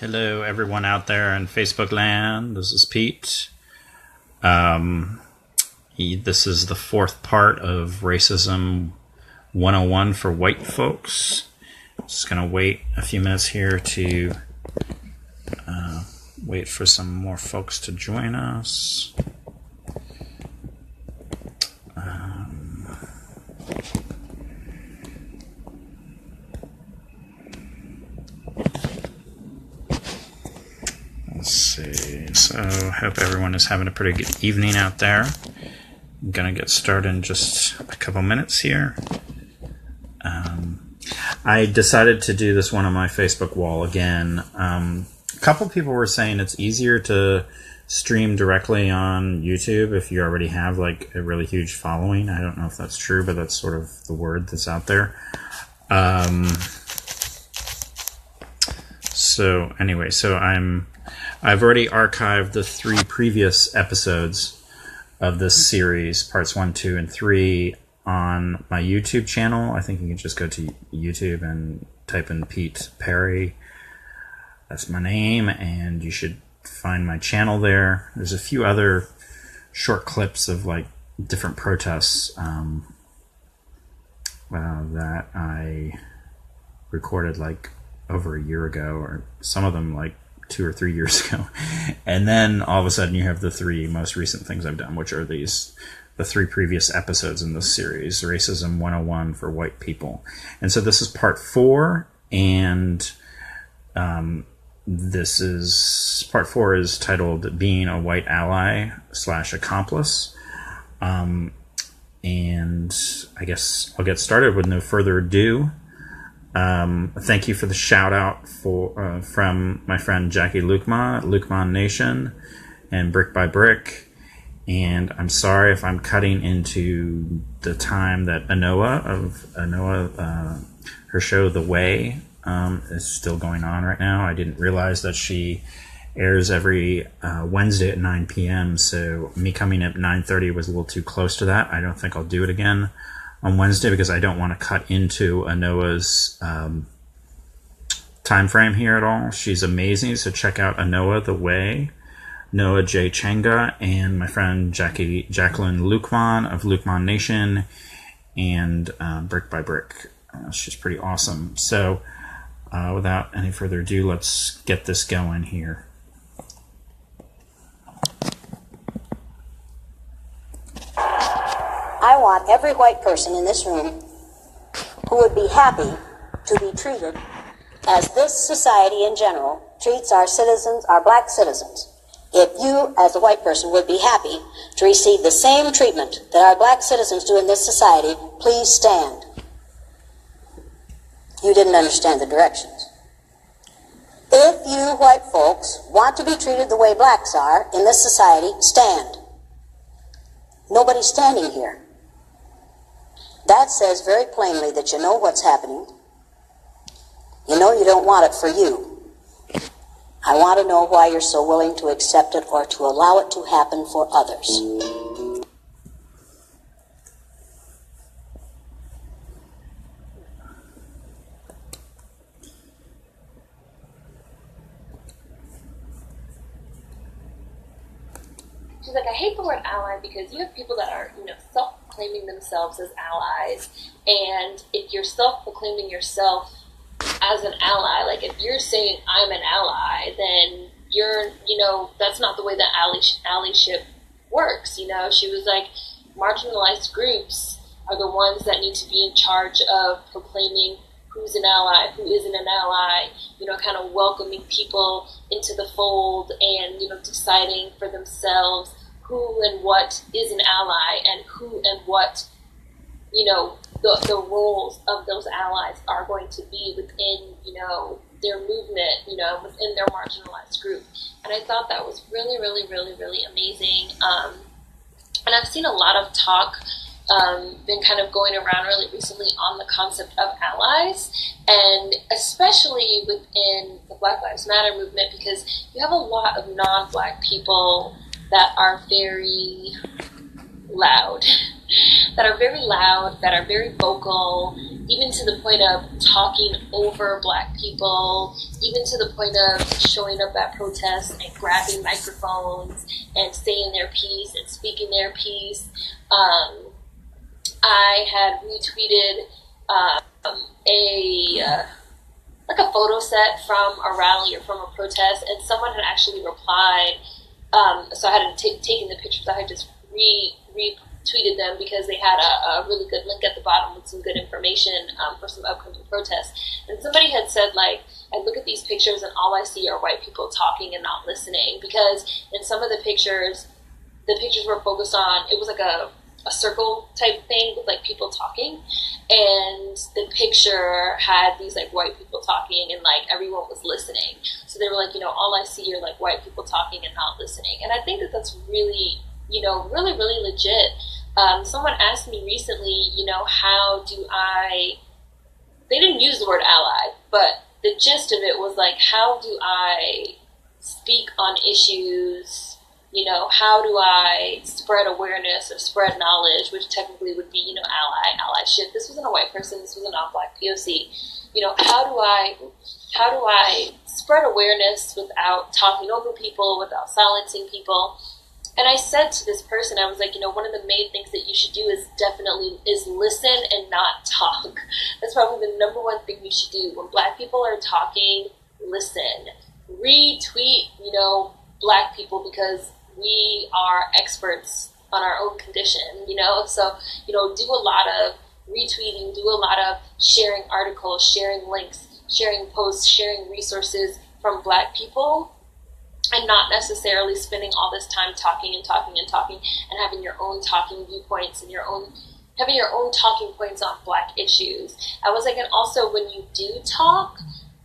Hello, everyone out there in Facebook land. This is Pete. This is the fourth part of Racism 101 for white folks. Just going to wait a few minutes here to wait for some more folks to join us. Let's see. So, hope everyone is having a pretty good evening out there. I'm going to get started in just a couple minutes here. I decided to do this one on my Facebook wall again. A couple people were saying it's easier to stream directly on YouTube if you already have like a really huge following. I don't know if that's true, but that's sort of the word that's out there. So anyway, I've already archived the 3 previous episodes of this series, parts 1, 2, and 3, on my YouTube channel. I think you can just go to YouTube and type in Pete Perry. That's my name, and you should find my channel there. There's a few other short clips of like different protests that I recorded like over a year ago, or some of them like 2 or 3 years ago. And then all of a sudden you have the 3 most recent things I've done, which are the 3 previous episodes in this series, Racism 101 for white people. And so this is part 4, and this is part 4 is titled Being a White Ally / Accomplice. And I guess I'll get started with no further ado. Thank you for the shout out from my friend Jackie Lukman Nation, and Brick by Brick. And I'm sorry if I'm cutting into the time that Anoa, her show The Way, is still going on right now. I didn't realize that she airs every Wednesday at 9 p.m. So me coming at 9:30 was a little too close to that. I don't think I'll do it again on Wednesday because I don't want to cut into Anoa's time frame here at all. She's amazing, so check out Anoa The Way, Noah J. Changa, and my friend Jacqueline Lukman of Lukman Nation, and Brick by Brick. She's pretty awesome. So without any further ado, let's get this going here. I want every white person in this room who would be happy to be treated as this society in general treats our citizens, our black citizens. If you, as a white person, would be happy to receive the same treatment that our black citizens do in this society, please stand. You didn't understand the directions. If you white folks want to be treated the way blacks are in this society, stand. Nobody's standing here. That says very plainly that you know what's happening. You know you don't want it for you. I want to know why you're so willing to accept it or to allow it to happen for others. She's like, I hate the word ally because you have people that are, self-proclaiming themselves as allies. And if you're self-proclaiming yourself as an ally, like if you're saying I'm an ally, then you're, that's not the way that allyship works. She was like, marginalized groups are the ones that need to be in charge of proclaiming who's an ally, who isn't an ally, kind of welcoming people into the fold and, deciding for themselves who and what is an ally and who and what, the roles of those allies are going to be within, their movement, within their marginalized group. And I thought that was really, really, really, really amazing. And I've seen a lot of talk been kind of going around really recently on the concept of allies, and especially within the Black Lives Matter movement, because you have a lot of non-Black people that are very loud that are very loud, that are very vocal, even to the point of talking over Black people, even to the point of showing up at protests and grabbing microphones and saying their piece and speaking their piece. I had retweeted a photo set from a rally or from a protest, and someone had actually replied. So I hadn't taken the pictures. I had just retweeted them because they had a really good link at the bottom with some good information for some upcoming protests. And somebody had said, like, I look at these pictures and all I see are white people talking and not listening, because in some of the pictures were focused on, it was like a circle type thing with like people talking, and the picture had these like white people talking and like everyone was listening. So they were like, all I see are like white people talking and not listening. And I think that that's really, really, really legit. Someone asked me recently, how do they didn't use the word ally, but the gist of it was like, how do I speak on issues? How do I spread awareness or spread knowledge, which technically would be, allyship. This wasn't a white person. This was a non-Black POC. How do I spread awareness without talking over people, without silencing people? And I said to this person, I was like, one of the main things that you should do is listen and not talk. That's probably the number one thing you should do. When Black people are talking, listen. Retweet, Black people, because we are experts on our own condition, so, do a lot of retweeting, do a lot of sharing articles, sharing links, sharing posts, sharing resources from Black people, and not necessarily spending all this time talking and talking and talking and having your own talking viewpoints and having your own talking points on Black issues. I was like, and also when you do talk,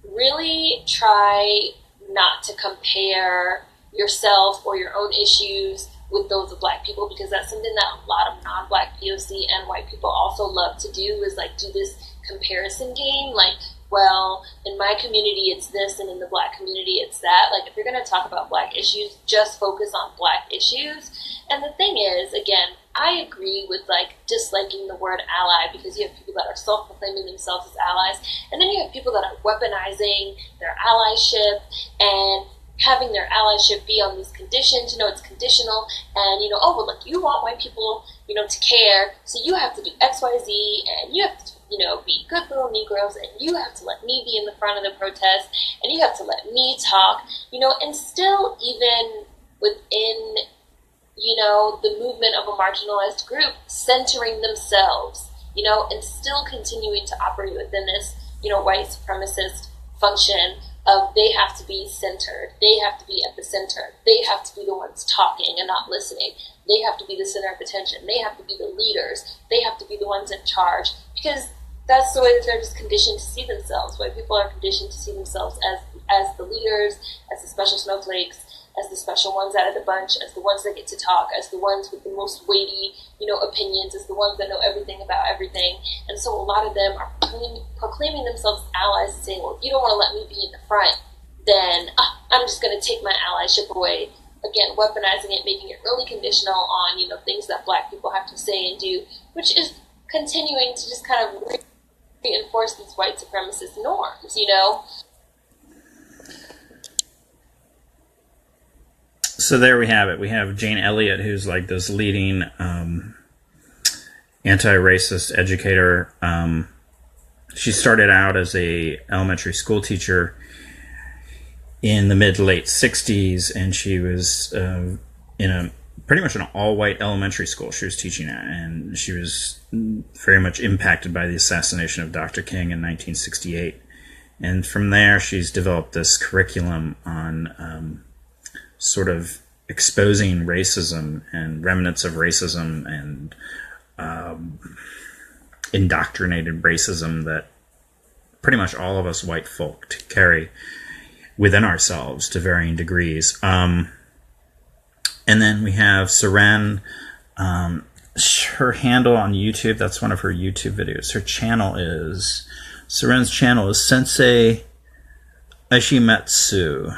really try not to compare yourself or your own issues with those of Black people, because that's something that a lot of non-Black POC and white people also love to do, is like do this comparison game, like, well, in my community it's this and in the Black community it's that. Like, if you're going to talk about Black issues, just focus on Black issues. And the thing is, again, I agree with like disliking the word ally, because you have people that are self-proclaiming themselves as allies, and then you have people that are weaponizing their allyship and having their allyship be on these conditions. It's conditional, and like, you want white people to care, so you have to do XYZ, and you have to be good little Negroes, and you have to let me be in the front of the protest, and you have to let me talk, and still, even within the movement of a marginalized group, centering themselves, and still continuing to operate within this, white supremacist function of they have to be centered, they have to be at the center, they have to be the ones talking and not listening, they have to be the center of attention, they have to be the leaders, they have to be the ones in charge, because that's the way that they're just conditioned to see themselves. White people are conditioned to see themselves as the leaders, as the special snowflakes, as the special ones out of the bunch, as the ones that get to talk, as the ones with the most weighty, opinions, as the ones that know everything about everything. And so a lot of them are proclaiming themselves allies and saying, well, if you don't want to let me be in the front, then I'm just going to take my allyship away. Again, weaponizing it, making it really conditional on, things that Black people have to say and do, which is continuing to just kind of reinforce these white supremacist norms, So there we have it. We have Jane Elliott, who's like this leading anti-racist educator. She started out as a elementary school teacher in the mid-late 60s, and she was in a pretty much an all-white elementary school she was teaching at, and she was very much impacted by the assassination of Dr. King in 1968. And from there, she's developed this curriculum on sort of exposing racism and remnants of racism and indoctrinated racism that pretty much all of us white folk carry within ourselves to varying degrees. And then we have Seren, her handle on YouTube, that's one of her YouTube videos. Seren's channel is Sensei Aishimatsu,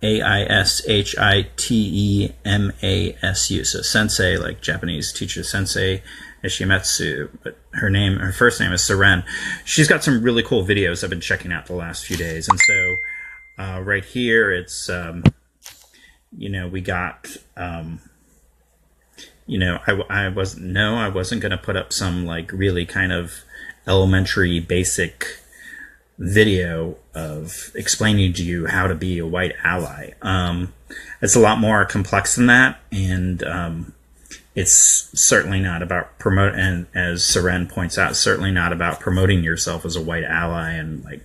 Aishitemasu. So Sensei, like Japanese teacher, Sensei Ishimetsu, but her first name is Seren. She's got some really cool videos I've been checking out the last few days. And so right here, it's, we got, I wasn't going to put up some like really kind of elementary basic video of explaining to you how to be a white ally. It's a lot more complex than that, and it's certainly not about and as Seren points out, certainly not about promoting yourself as a white ally and like,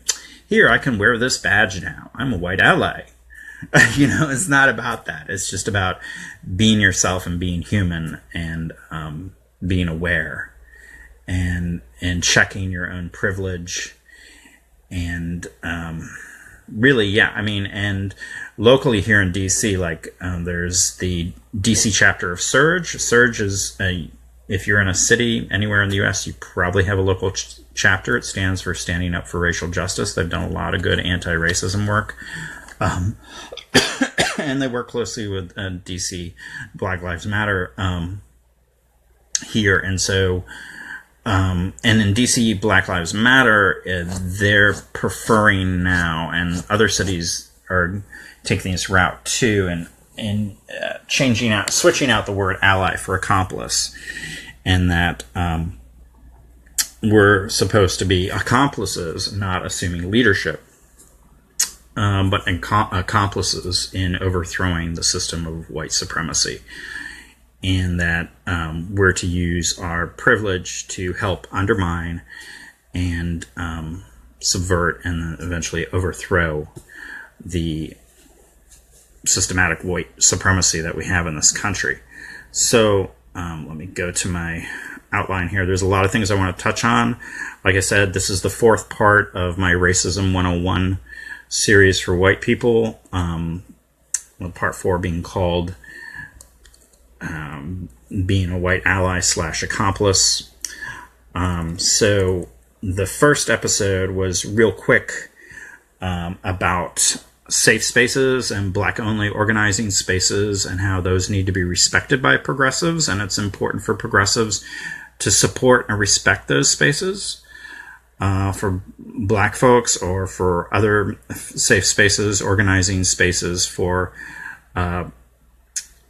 here, I can wear this badge now. I'm a white ally. It's not about that. It's just about being yourself and being human and being aware and checking your own privilege. And really, yeah, and locally here in DC, like there's the DC chapter of Surge. Surge is, if you're in a city anywhere in the U.S., you probably have a local chapter. It stands for Standing Up for Racial Justice. They've done a lot of good anti-racism work. And they work closely with DC Black Lives Matter here. And so, and in DC Black Lives Matter, they're preferring now, and other cities are taking this route too, and switching out the word ally for accomplice, and that we're supposed to be accomplices, not assuming leadership, but accomplices in overthrowing the system of white supremacy. And that we're to use our privilege to help undermine and subvert and eventually overthrow the systematic white supremacy that we have in this country. So let me go to my outline here. There's a lot of things I want to touch on. Like I said, this is the fourth part of my Racism 101 series for white people. Part 4 being called being a white ally / accomplice. So the first episode was real quick about safe spaces and black-only organizing spaces and how those need to be respected by progressives, and it's important for progressives to support and respect those spaces for black folks or for other safe spaces, organizing spaces for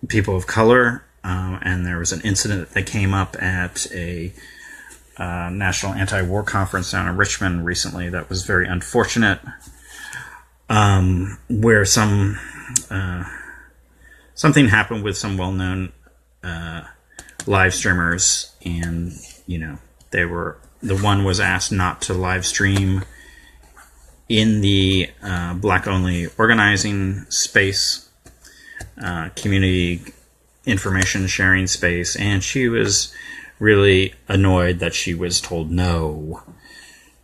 people of color. And there was an incident that came up at a national anti-war conference down in Richmond recently that was very unfortunate, where something happened with some well-known live streamers, and the one was asked not to live stream in the black-only organizing space, community information sharing space, and she was really annoyed that she was told no,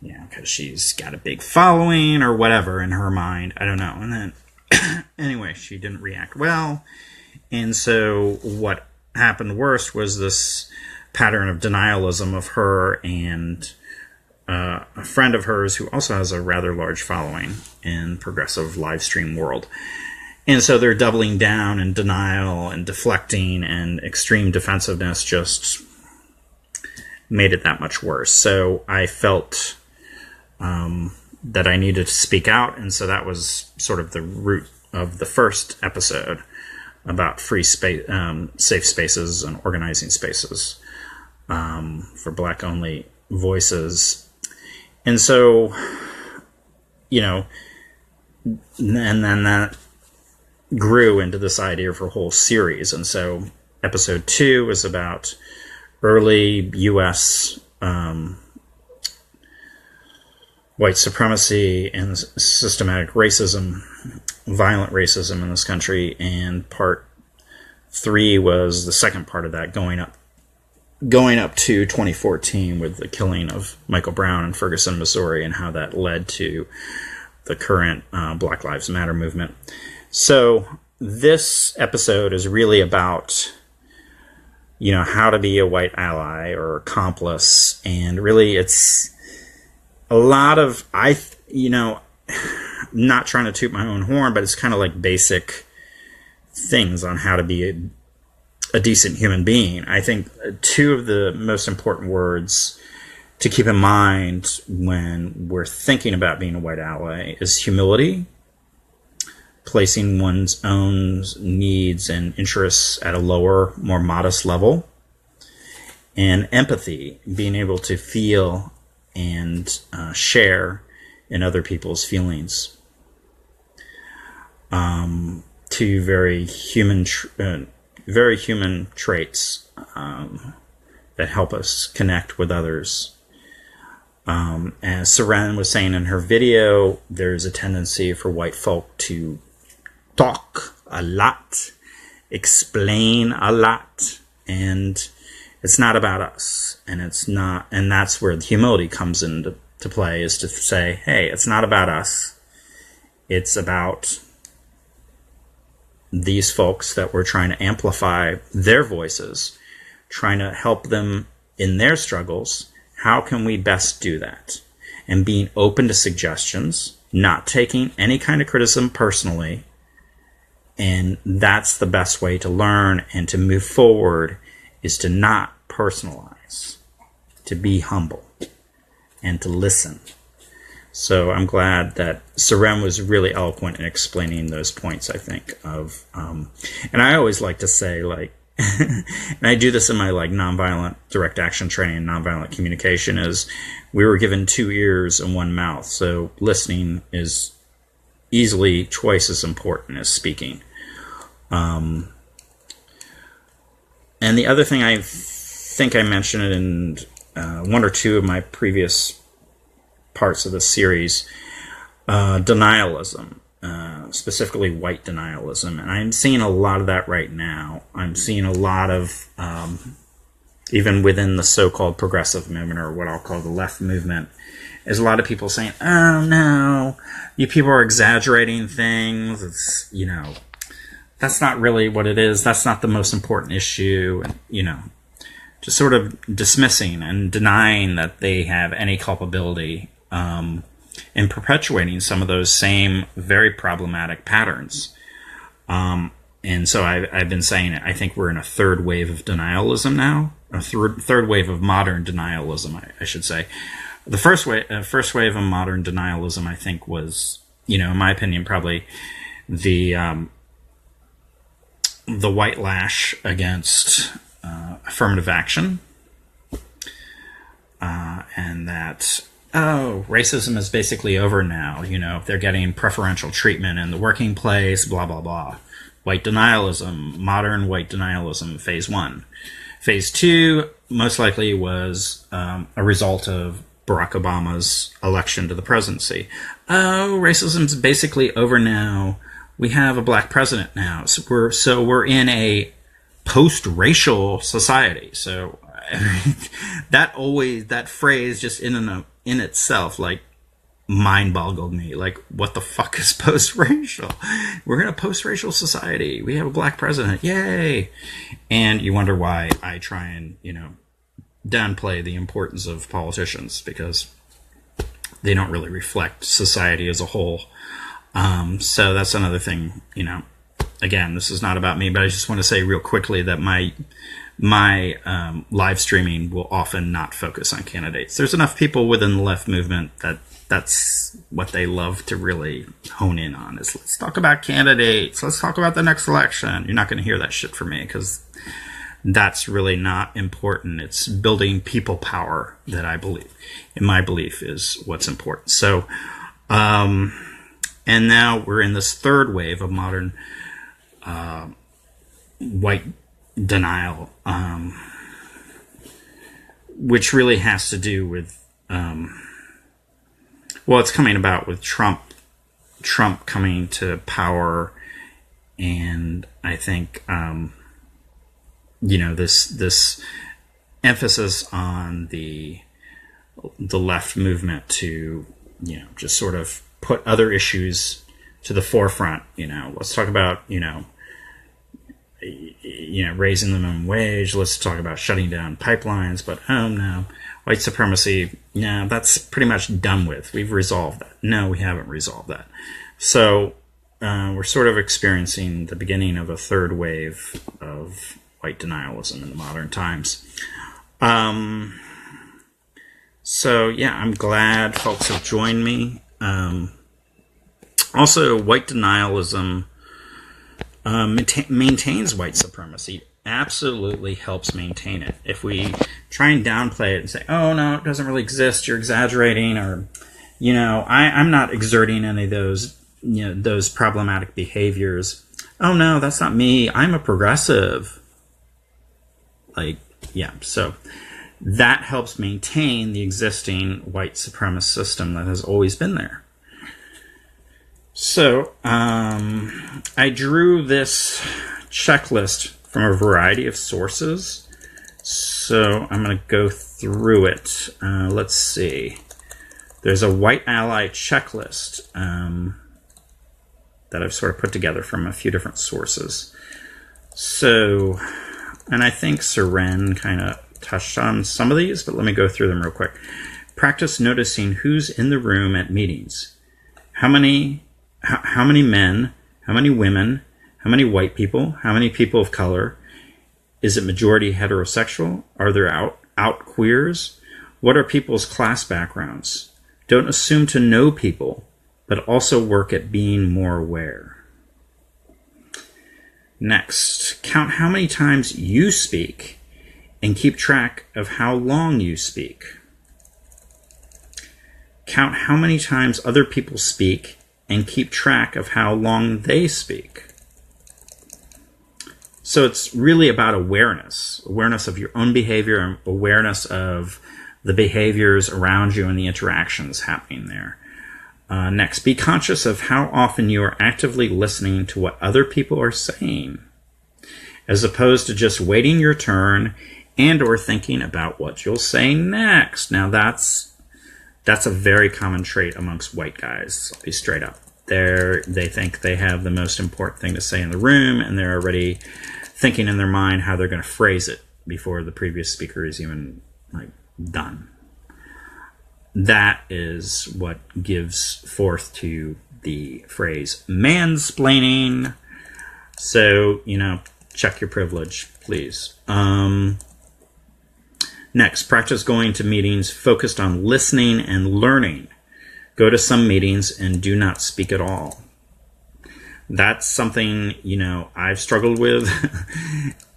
because she's got a big following or whatever in her mind. I don't know. And then anyway, she didn't react well, and so what happened worst was this pattern of denialism of her and a friend of hers who also has a rather large following in progressive live stream world. And so they're doubling down in denial and deflecting, and extreme defensiveness just made it that much worse. So I felt that I needed to speak out, and so that was sort of the root of the first episode about free space, safe spaces and organizing spaces for black-only voices. And so, and then that grew into this idea for a whole series. And so episode 2 was about early U.S. white supremacy and systematic racism, violent racism in this country, and part 3 was the second part of that, going up to 2014 with the killing of Michael Brown in Ferguson, Missouri, and how that led to the current Black Lives Matter movement. So this episode is really about, how to be a white ally or accomplice, and really it's a lot of, not trying to toot my own horn, but it's kind of like basic things on how to be a decent human being. I think two of the most important words to keep in mind when we're thinking about being a white ally is humility, placing one's own needs and interests at a lower, more modest level, and empathy, being able to feel and share in other people's feelings. Two very human traits that help us connect with others. As Seren was saying in her video, there's a tendency for white folk to talk a lot, explain a lot, and it's not about us. And that's where the humility comes into play, is to say, hey, it's not about us. It's about these folks that we're trying to amplify their voices, trying to help them in their struggles. How can we best do that? And being open to suggestions, not taking any kind of criticism personally. And that's the best way to learn and to move forward, is to not personalize, to be humble, and to listen. So I'm glad that Seren was really eloquent in explaining those points, I think, of, and I always like to say, like, and I do this in my like nonviolent direct action training and nonviolent communication, is we were given 2 ears and 1 mouth. So listening is easily twice as important as speaking. And the other thing, I think I mentioned it in 1 or 2 of my previous parts of the series, denialism. Specifically white denialism. And I'm seeing a lot of that right now. I'm seeing a lot of, even within the so-called progressive movement, or what I'll call the left movement, is a lot of people saying, oh no, you people are exaggerating things. It's, that's not really what it is. That's not the most important issue. And, just sort of dismissing and denying that they have any culpability, and perpetuating some of those same very problematic patterns. And so I've been saying it. I think we're in a third wave of denialism now, a third wave of modern denialism, I should say. The first wave of modern denialism, I think, was, in my opinion, probably the white lash against affirmative action, and that, oh, racism is basically over now. They're getting preferential treatment in the working place, blah, blah, blah. White denialism, modern white denialism, phase 1. Phase 2 most likely was a result of Barack Obama's election to the presidency. Oh, racism's basically over now. We have a black president now. So we're in a post-racial society. So that phrase just in itself, like, mind-boggled me. Like, what the fuck is post-racial? We're in a post-racial society. We have a black president. Yay! And you wonder why I try and, downplay the importance of politicians, because they don't really reflect society as a whole. So that's another thing, Again, this is not about me, but I just want to say real quickly that my live streaming will often not focus on candidates. There's enough people within the left movement that's what they love to really hone in on, is let's talk about candidates. Let's talk about the next election. You're not going to hear that shit from me, because that's really not important. It's building people power that I believe, in my belief, is what's important. So, and now we're in this third wave of modern white denial, which really has to do with, it's coming about with Trump coming to power, and I think, this emphasis on the left movement to, just sort of put other issues to the forefront. Let's talk about, raising the minimum wage. Let's talk about shutting down pipelines. But, oh no, white supremacy, yeah, that's pretty much done with. We've resolved that. No, we haven't resolved that. So we're sort of experiencing the beginning of a third wave of white denialism in the modern times. So yeah, I'm glad folks have joined me. Also, white denialism maintains white supremacy. Absolutely helps maintain it. If we try and downplay it and say, oh no, it doesn't really exist, you're exaggerating, or I'm not exerting any of those those problematic behaviors. Oh no, that's not me, I'm a progressive. So that helps maintain the existing white supremacist system that has always been there. So I drew this checklist from a variety of sources. So I'm going to go through it. Let's see. There's a white ally checklist that I've sort of put together from a few different sources. So, and I think Seren kind of touched on some of these, but let me go through them real quick. Practice noticing who's in the room at meetings. How many men, how many women, how many white people, how many people of color? Is it majority heterosexual? Are there out queers? What are people's class backgrounds? Don't assume to know people, but also work at being more aware. Next, count how many times you speak and keep track of how long you speak. Count how many times other people speak and keep track of how long they speak. So it's really about awareness of your own behavior and awareness of the behaviors around you and the interactions happening there. Next, be conscious of how often you are actively listening to what other people are saying, as opposed to just waiting your turn and or thinking about what you'll say next. Now that's a very common trait amongst white guys. I'll be straight up. They think they have the most important thing to say in the room, and they're already thinking in their mind how they're going to phrase it before the previous speaker is even done. That is what gives forth to the phrase mansplaining. So, check your privilege, please. Next, practice going to meetings focused on listening and learning. Go to some meetings and do not speak at all. That's something, I've struggled with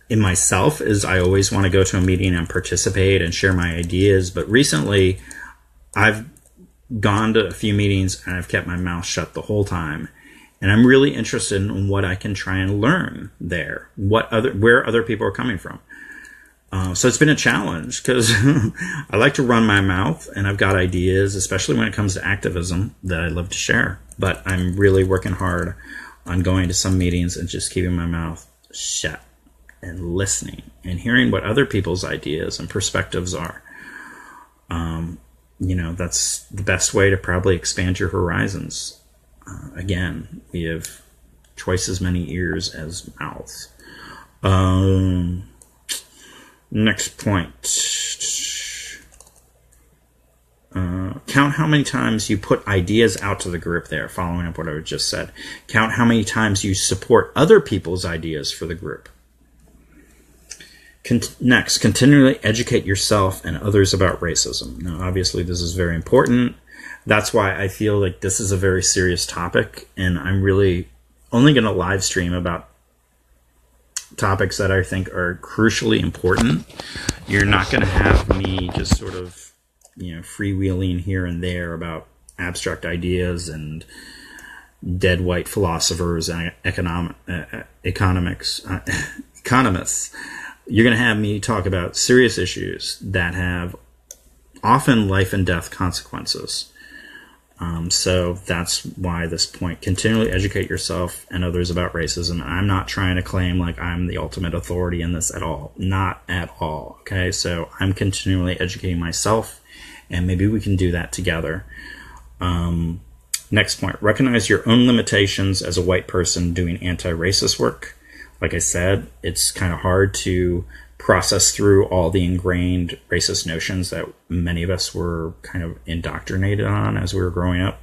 in myself, is I always want to go to a meeting and participate and share my ideas. But recently, I've gone to a few meetings and I've kept my mouth shut the whole time. And I'm really interested in what I can try and learn there, where other people are coming from. So it's been a challenge because I like to run my mouth and I've got ideas, especially when it comes to activism, that I love to share. But I'm really working hard on going to some meetings and just keeping my mouth shut and listening and hearing what other people's ideas and perspectives are. That's the best way to probably expand your horizons. Again, we have twice as many ears as mouths. Next point. Count how many times you put ideas out to the group there, following up what I just said. Count how many times you support other people's ideas for the group. Next, continually educate yourself and others about racism. Now, obviously, this is very important. That's why I feel like this is a very serious topic, and I'm really only going to live stream about topics that I think are crucially important. You're not going to have me just sort of, freewheeling here and there about abstract ideas and dead white philosophers and economists. You're going to have me talk about serious issues that have often life and death consequences. So that's why this point, continually educate yourself and others about racism. I'm not trying to claim like I'm the ultimate authority in this at all. Not at all. Okay. So I'm continually educating myself, and maybe we can do that together. Next point, recognize your own limitations as a white person doing anti-racist work. Like I said, it's kind of hard to process through all the ingrained racist notions that many of us were kind of indoctrinated on as we were growing up.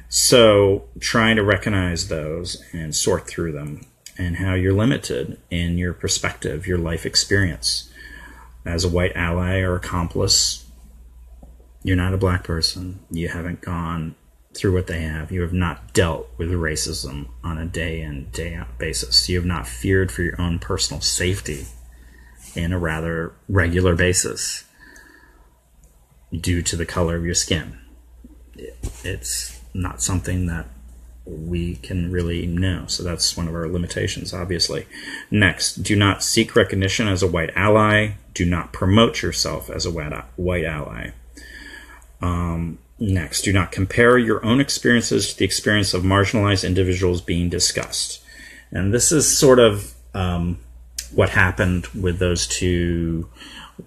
So trying to recognize those and sort through them. and how you're limited in your perspective, your life experience. As a white ally or accomplice, you're not a black person. You haven't gone through what they have. You have not dealt with racism on a day in, day out basis. You have not feared for your own personal safety in a rather regular basis due to the color of your skin. It's not something that we can really know. So that's one of our limitations, obviously. Next, do not seek recognition as a white ally. Do not promote yourself as a white ally. Next, do not compare your own experiences to the experience of marginalized individuals being discussed. And this is sort of what happened with those two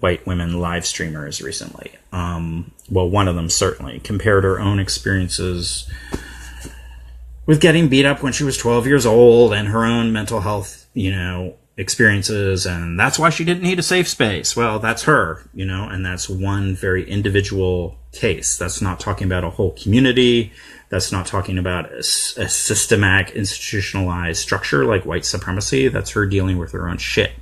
white women live streamers recently. Well, one of them certainly compared her own experiences with getting beat up when she was 12 years old and her own mental health, experiences, and that's why she didn't need a safe space. Well, that's her, and that's one very individual case. That's not talking about a whole community. That's not talking about a systematic, institutionalized structure like white supremacy. That's her dealing with her own shit.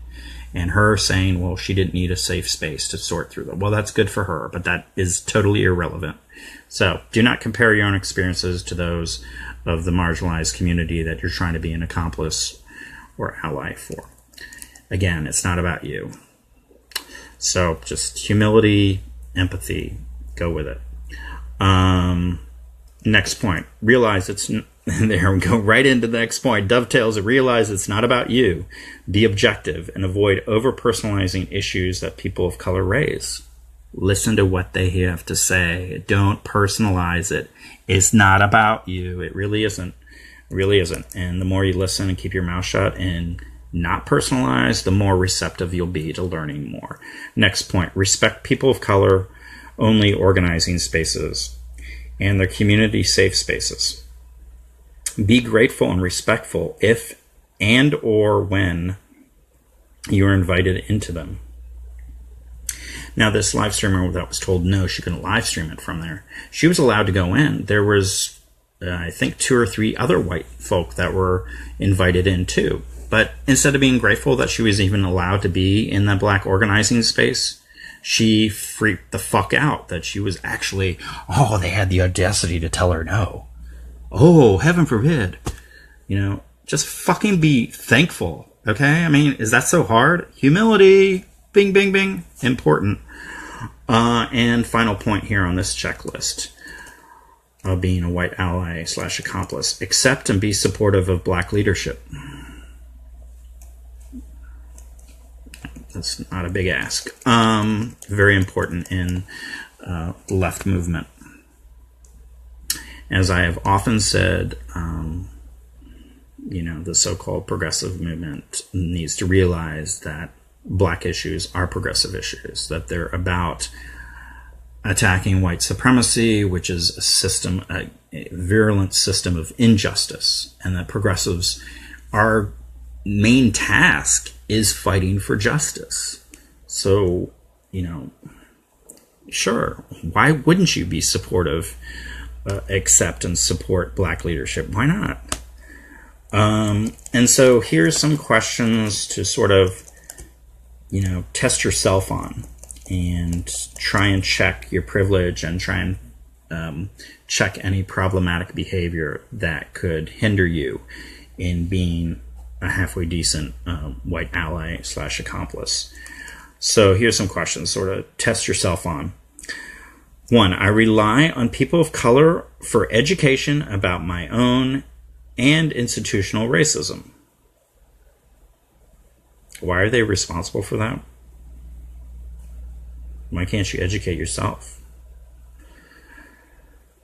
And her saying, well, she didn't need a safe space to sort through them. Well, that's good for her, but that is totally irrelevant. So do not compare your own experiences to those of the marginalized community that you're trying to be an accomplice or ally for. Again, it's not about you. So just humility, empathy, go with it. Next point, realize it's... There we go, right into the next point. Dovetails, realize it's not about you. Be objective and avoid over-personalizing issues that people of color raise. Listen to what they have to say. Don't personalize it. It's not about you. It really isn't. It really isn't. And the more you listen and keep your mouth shut and not personalize, the more receptive you'll be to learning more. Next point, respect people of color only organizing spaces and their community safe spaces. Be grateful and respectful if and or when you are invited into them. Now, this live streamer that was told no, she couldn't live stream it from there. She was allowed to go in. There was, I think, 2 or 3 other white folk that were invited in too. But instead of being grateful that she was even allowed to be in that black organizing space, she freaked the fuck out that she was actually, they had the audacity to tell her no. Oh, heaven forbid. Just fucking be thankful, okay? I mean, is that so hard? Humility, bing, bing, bing, important. And final point here on this checklist of being a white ally / accomplice. Accept and be supportive of black leadership. That's not a big ask. Very important in left movement. As I have often said, the so-called progressive movement needs to realize that black issues are progressive issues, that they're about attacking white supremacy, which is a virulent system of injustice, and that progressives, our main task is fighting for justice. So, sure, why wouldn't you be supportive, accept and support black leadership? Why not? And so here's some questions to sort of, test yourself on and try and check your privilege and try and check any problematic behavior that could hinder you in being a halfway decent white ally / accomplice. So here's some questions, sort of test yourself on. 1, I rely on people of color for education about my own and institutional racism. Why are they responsible for that? Why can't you educate yourself?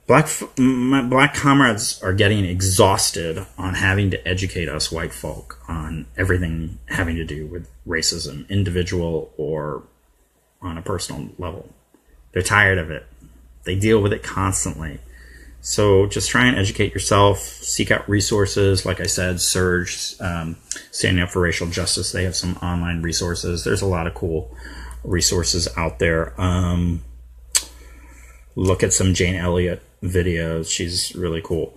My black comrades are getting exhausted on having to educate us white folk on everything having to do with racism, individual or on a personal level. They're tired of it. They deal with it constantly. So just try and educate yourself, seek out resources. Like I said, Surge, Standing Up for Racial Justice, they have some online resources. There's a lot of cool resources out there. Look at some Jane Elliott videos. She's really cool.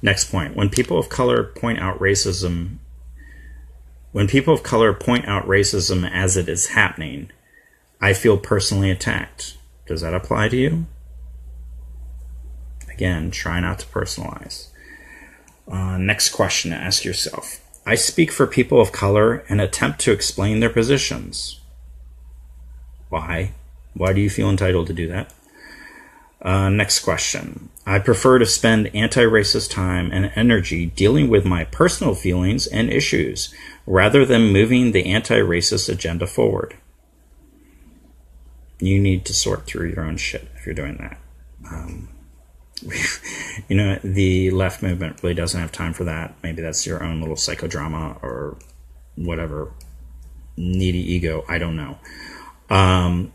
Next point. When people of color point out racism as it is happening, I feel personally attacked. Does that apply to you? Again, try not to personalize. Next question to ask yourself. I speak for people of color and attempt to explain their positions. Why? Why do you feel entitled to do that? Next question. I prefer to spend anti-racist time and energy dealing with my personal feelings and issues rather than moving the anti-racist agenda forward. You need to sort through your own shit if you're doing that. The left movement really doesn't have time for that. Maybe that's your own little psychodrama or whatever. Needy ego. I don't know.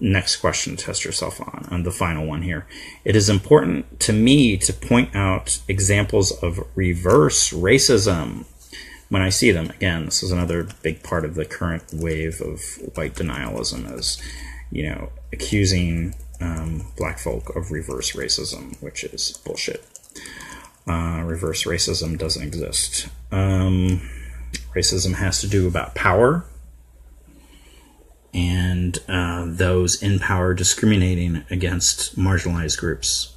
Next question to test yourself on the final one here. It is important to me to point out examples of reverse racism when I see them. Again, this is another big part of the current wave of white denialism, is, accusing black folk of reverse racism, which is bullshit. Reverse racism doesn't exist. Racism has to do about power and those in power discriminating against marginalized groups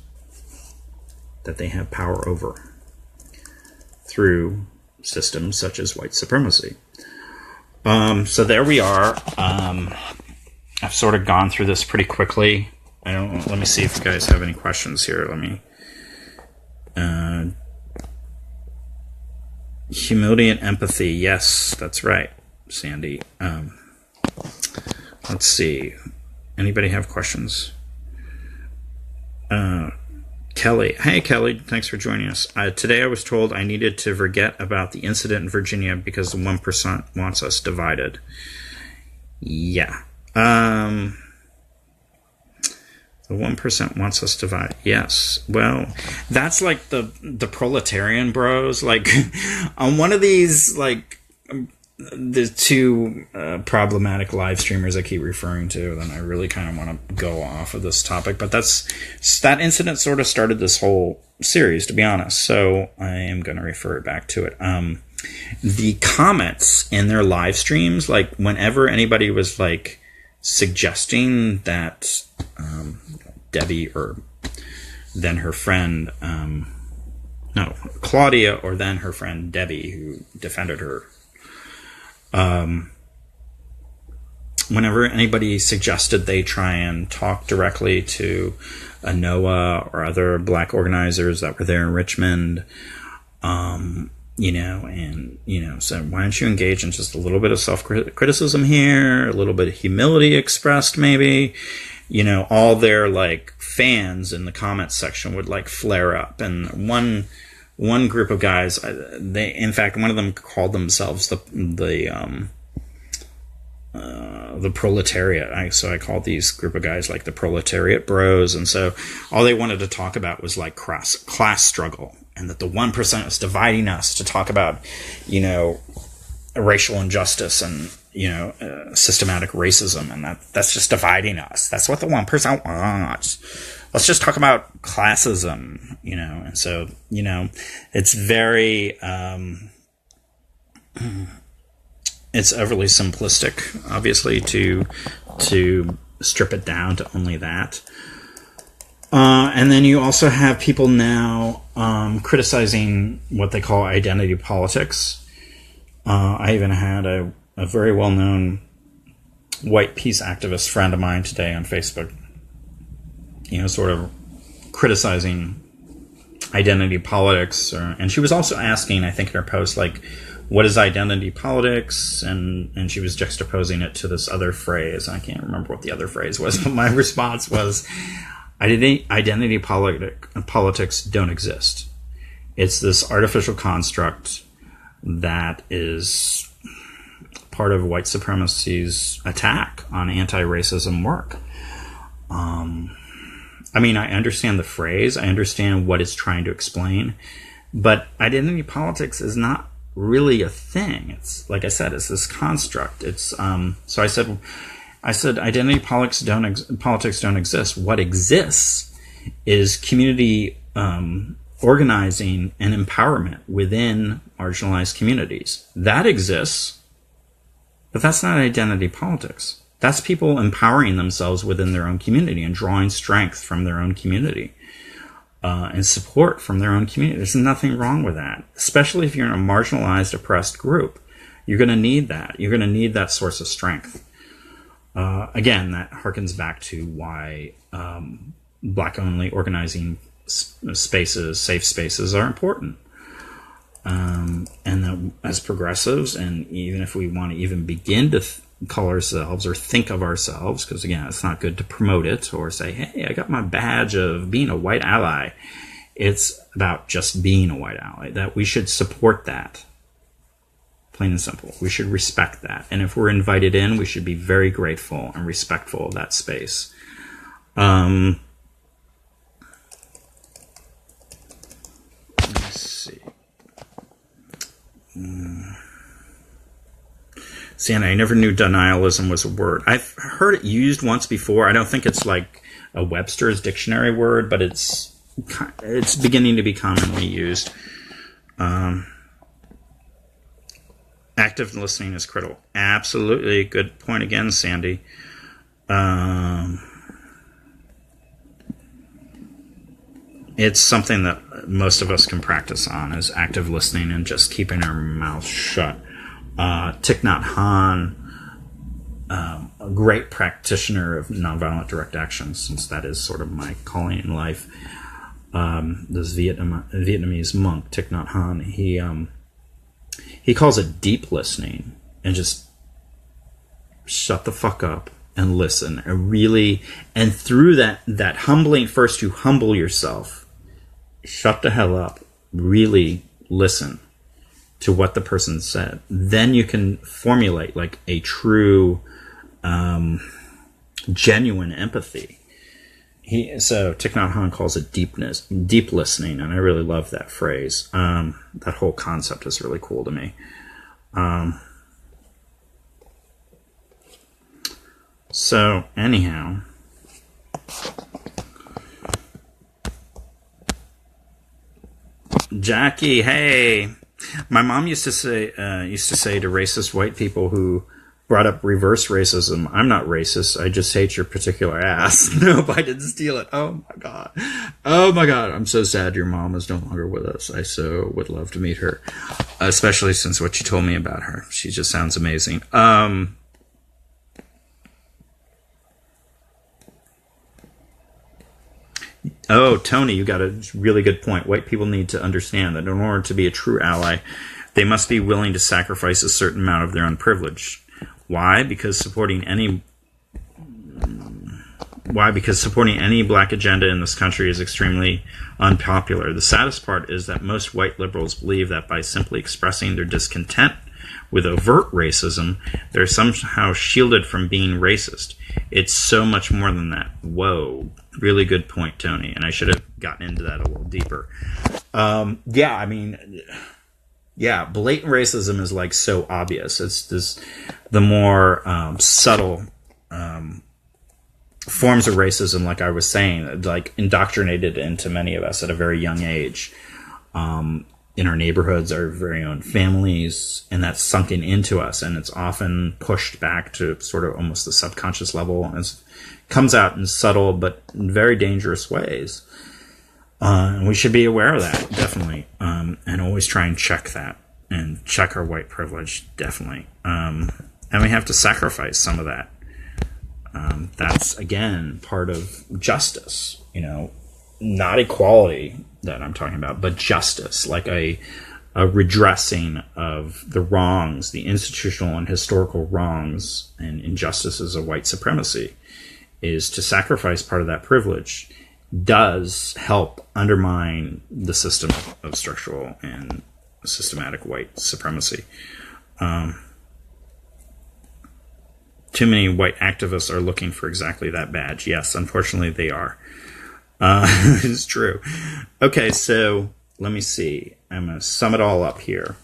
that they have power over through systems such as white supremacy. So there we are. I've sort of gone through this pretty quickly. Let me see if you guys have any questions here. Let me. Humility and empathy. Yes, that's right, Sandy. Let's see. Anybody have questions? Kelly. Hey, Kelly. Thanks for joining us. Today I was told I needed to forget about the incident in Virginia because the 1% wants us divided. Yeah. The 1% wants us divided. Yes. Well, that's like the proletarian bros. Like, on one of these, like, the two problematic live streamers I keep referring to, then I really kind of want to go off of this topic. But that incident sort of started this whole series, to be honest. So I am going to refer back to it. The comments in their live streams, like, whenever anybody was, like, suggesting that Debbie or then her friend, Claudia or then her friend Debbie, who defended her, whenever anybody suggested they try and talk directly to a NOAA or other black organizers that were there in Richmond, so why don't you engage in just a little bit of self-criticism here, a little bit of humility expressed maybe, all their, like, fans in the comments section would, like, flare up. And one group of guys, in fact, one of them called themselves the proletariat. So I called these group of guys, like, the proletariat bros. And so all they wanted to talk about was, like, class struggle, and that the 1% was dividing us to talk about, racial injustice and, systematic racism, and that's just dividing us. That's what the 1% wants. Let's just talk about classism, and so, it's very, it's overly simplistic, obviously, to strip it down to only that. And then you also have people now criticizing what they call identity politics. I even had a very well-known white peace activist friend of mine today on Facebook, sort of criticizing identity politics. And she was also asking, I think in her post, like, what is identity politics? And she was juxtaposing it to this other phrase. I can't remember what the other phrase was, but my response was, identity politics don't exist. It's this artificial construct that is part of white supremacy's attack on anti-racism work. I understand the phrase. I understand what it's trying to explain. But identity politics is not really a thing. It's, like I said, it's this construct. It's so I said identity politics don't exist. What exists is community organizing and empowerment within marginalized communities. That exists, but that's not identity politics. That's people empowering themselves within their own community and drawing strength from their own community and support from their own community. There's nothing wrong with that, especially if you're in a marginalized, oppressed group. You're going to need that. You're going to need that source of strength. Again, that harkens back to why Black-only organizing spaces, safe spaces, are important. And that as progressives, and even if we want to even begin to call ourselves or think of ourselves, because again, it's not good to promote it or say, hey, I got my badge of being a white ally. It's about just being a white ally, that we should support that. Plain and simple. We should respect that. And if we're invited in, we should be very grateful and respectful of that space. Let's see. Sienna, I never knew denialism was a word. I've heard it used once before. I don't think it's like a Webster's dictionary word, but it's beginning to be commonly used. Active listening is critical. Absolutely. Good point again, Sandy. It's something that most of us can practice on, is active listening and just keeping our mouth shut. Thich Nhat Hanh, a great practitioner of nonviolent direct action, since that is sort of my calling in life. This Vietnamese monk, Thich Nhat Hanh, he calls it deep listening, and just shut the fuck up and listen. And through that humbling, first you humble yourself, shut the hell up, really listen to what the person said. Then you can formulate like a true, genuine empathy. So Thich Nhat Hanh calls it deep listening, and I really love that phrase. That whole concept is really cool to me. So anyhow, Jackie, hey, my mom used to say to racist white people who brought up reverse racism, I'm not racist, I just hate your particular ass. Nope, I didn't steal it. Oh my god. I'm so sad your mom is no longer with us. I so would love to meet her, especially since what you told me about her. She just sounds amazing. Oh, Tony, you got a really good point. White people need to understand that in order to be a true ally, they must be willing to sacrifice a certain amount of their own privilege. Why? Because supporting any black agenda in this country is extremely unpopular. The saddest part is that most white liberals believe that by simply expressing their discontent with overt racism, they're somehow shielded from being racist. It's so much more than that. Whoa. Really good point, Tony. And I should have gotten into that a little deeper. Blatant racism is like so obvious. It's just the more subtle forms of racism, like I was saying, like indoctrinated into many of us at a very young age. In our neighborhoods, our very own families, and that's sunken into us, and it's often pushed back to sort of almost the subconscious level, and it comes out in subtle but very dangerous ways. And we should be aware of that, definitely, and always try and check that, and check our white privilege, definitely. And we have to sacrifice some of that. That's, again, part of justice, not equality that I'm talking about, but justice, like a redressing of the wrongs, the institutional and historical wrongs and injustices of white supremacy, is to sacrifice part of that privilege does help undermine the system of structural and systematic white supremacy. Too many white activists are looking for exactly that badge. Yes, unfortunately they are. It's true. Okay, so let me see. I'm going to sum it all up here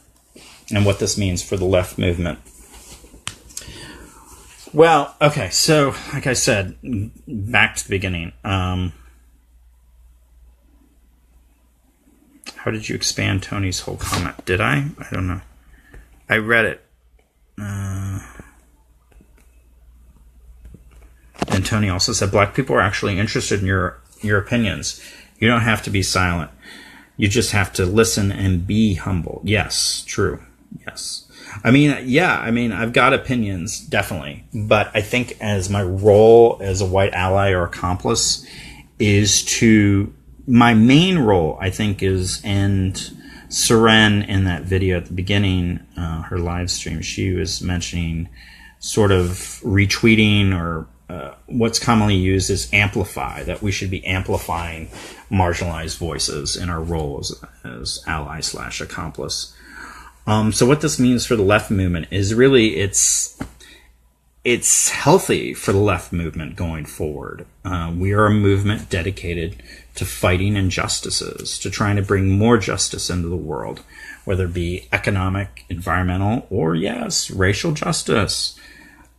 and what this means for the left movement. Well, okay, so like I said, back to the beginning. How did you expand Tony's whole comment? Did I? I don't know. I read it. And Tony also said, black people are actually interested in your opinions. You don't have to be silent. You just have to listen and be humble. Yes, true. Yes. I mean, yeah, I mean, I've got opinions, definitely. But I think as my role as a white ally or accomplice is to, my main role, I think, is, and Seren in that video at the beginning, her live stream, she was mentioning sort of retweeting or what's commonly used is amplify, that we should be amplifying marginalized voices in our role as ally / accomplice. So what this means for the left movement is really it's healthy for the left movement going forward. We are a movement dedicated to fighting injustices, to trying to bring more justice into the world, whether it be economic, environmental, or yes, racial justice.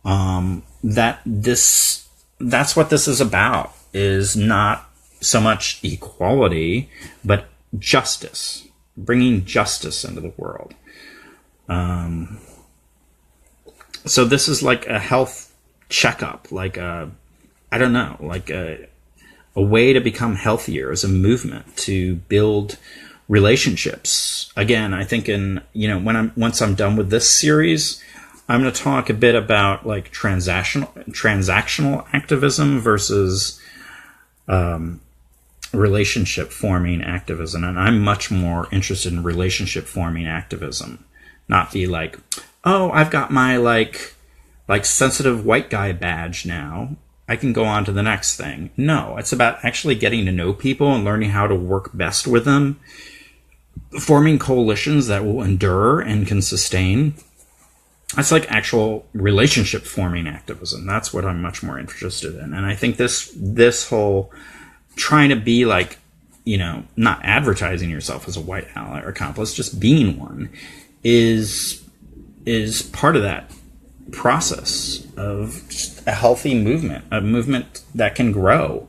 That's what this is about, is not so much equality, but justice, bringing justice into the world. So this is like a health checkup, like a way to become healthier as a movement, to build relationships. Again, I think once I'm done with this series, I'm going to talk a bit about like transactional activism versus relationship forming activism, and I'm much more interested in relationship forming activism, not be like, oh, I've got my like sensitive white guy badge now, I can go on to the next thing. No, it's about actually getting to know people and learning how to work best with them, forming coalitions that will endure and can sustain. That's like actual relationship forming activism. That's what I'm much more interested in. And I think this whole trying to be like, not advertising yourself as a white ally or accomplice, just being one is part of that process of just a healthy movement, a movement that can grow,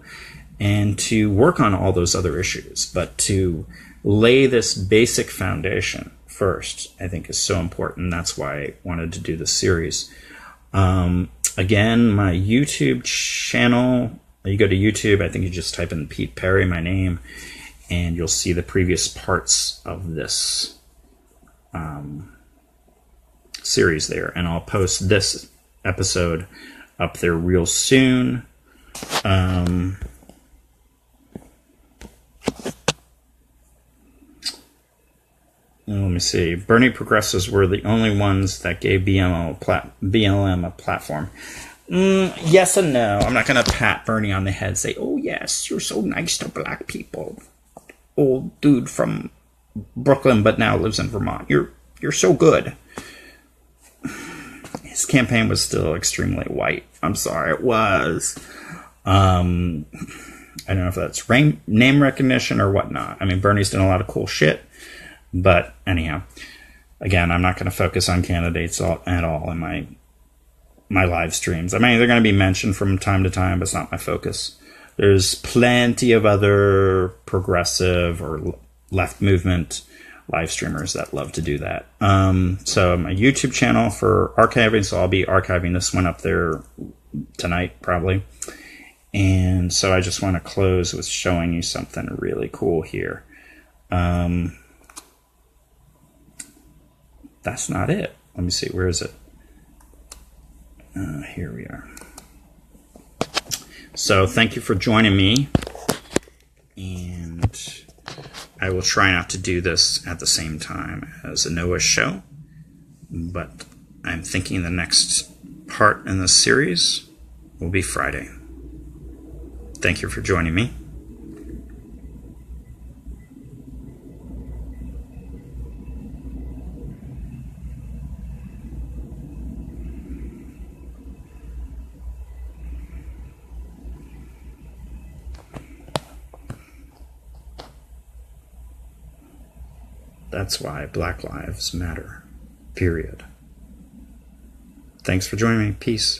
and to work on all those other issues. But to lay this basic foundation first, I think, is so important. That's why I wanted to do this series. Again, my YouTube channel, you go to YouTube, I think you just type in Pete Perry, my name, and you'll see the previous parts of this series there. And I'll post this episode up there real soon. Let me see. Bernie progressives were the only ones that gave BLM a platform. Yes and no. I'm not going to pat Bernie on the head and say, oh, yes, you're so nice to black people. Old dude from Brooklyn but now lives in Vermont. You're so good. His campaign was still extremely white. I'm sorry, it was. I don't know if that's name recognition or whatnot. I mean, Bernie's done a lot of cool shit. But anyhow, again, I'm not going to focus on candidates at all in my live streams. I mean, they're going to be mentioned from time to time, but it's not my focus. There's plenty of other progressive or left movement live streamers that love to do that. So my YouTube channel for archiving, so I'll be archiving this one up there tonight, probably. And so I just want to close with showing you something really cool here. That's not it. Let me see. Where is it? Here we are. So thank you for joining me. And I will try not to do this at the same time as a Noah show. But I'm thinking the next part in this series will be Friday. Thank you for joining me. That's why Black Lives Matter. Period. Thanks for joining me. Peace.